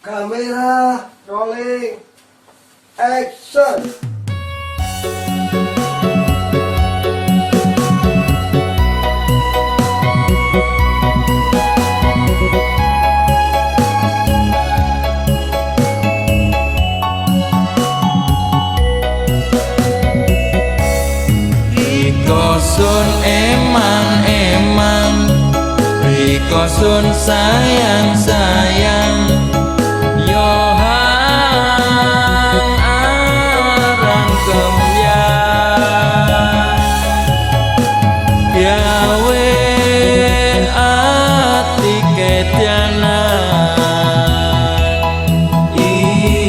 Kamera rolling action. Riko sun eman-eman, Riko sun sayang-sayang, Yohan aran kembyang, gawe ati ketyanan,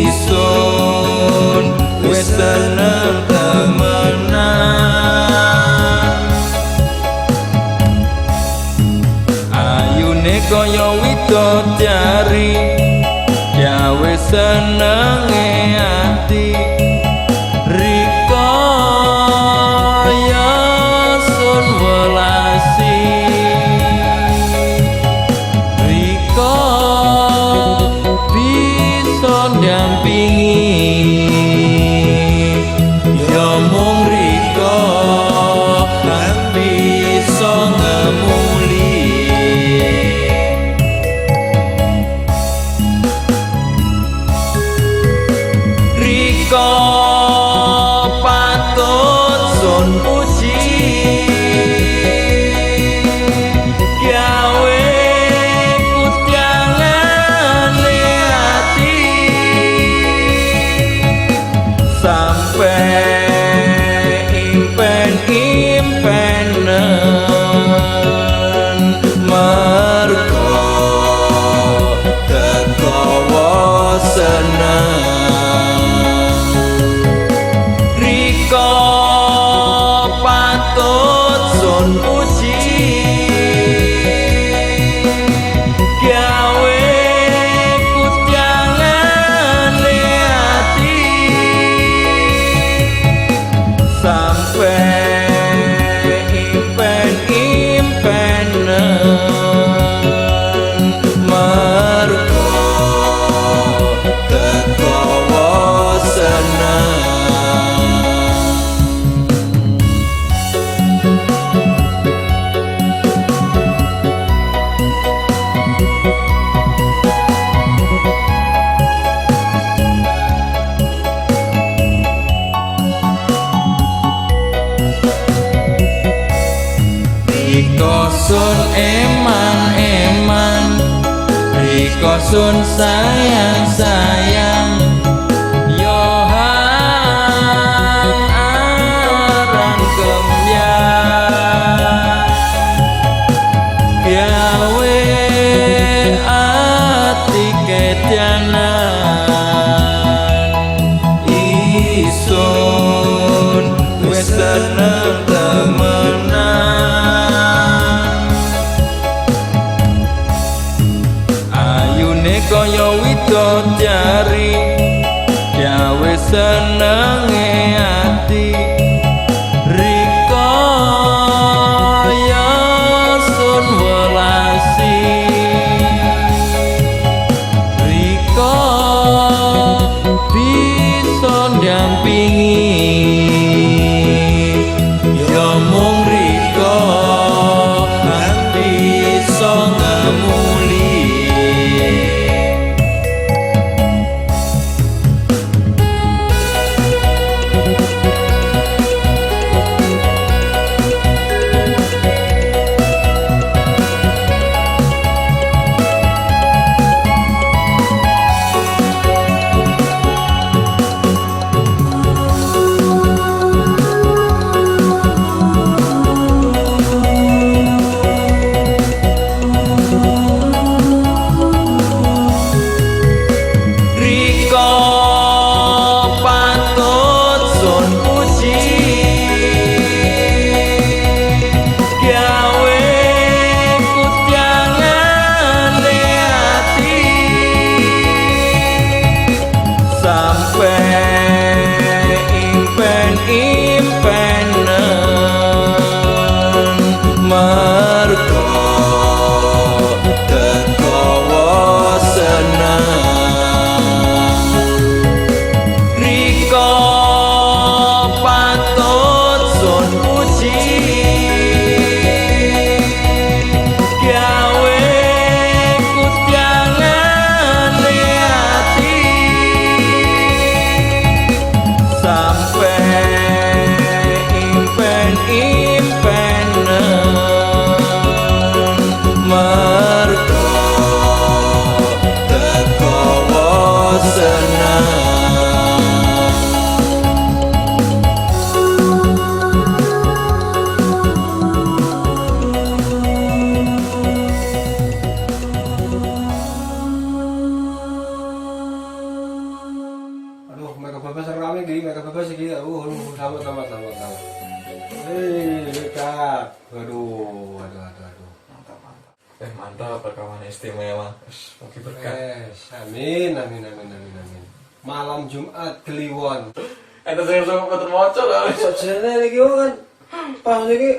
isun wis seneng temenan. Ayune kaya widodari, gawe senenge ati, Riko ya sun welasi, Riko bisa ndampingi, ya mung Riko kang bisa ngemuli. Riko patut sun puji, gawe kutyangane ati, sampe impen-impenen, mergo kekowo seneng. Riko patut sun puji, gawe kutyangane ati, sampe impen-impenen, mergo kekowo seneng. Riko sun eman-eman, Riko sun sayang-sayang, Yohan aran kembyang, gawe ati ketyanan, isun wis seneng temenan. Ayune kaya widodari, gawe senenge ati, Riko ya sun welasi, Riko bisa ndampingi, ya mung Riko kang bisa ngemuli. bagus iki. Selamat. Dekat. Waduh. Mantap rekaman istimewa. Mungkin berkah. Amin. Malam Jumat Kliwon. Itu saya sama termoco lah. Sajane iki kan pas iki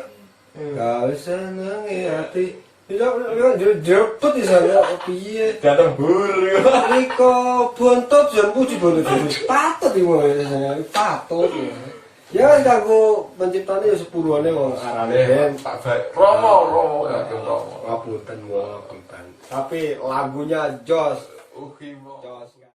gak seneng hati. Bisa jepet di sana piye? Datang buru. Riko bontot jan puji bontot patut iki wae patut. Ya kan kanggo penciptane ya sepuluhane wong arane ben Pak Baik. Romo ya Romo. ngapunten. Tapi lagunya jos. Uhi mo. Jos.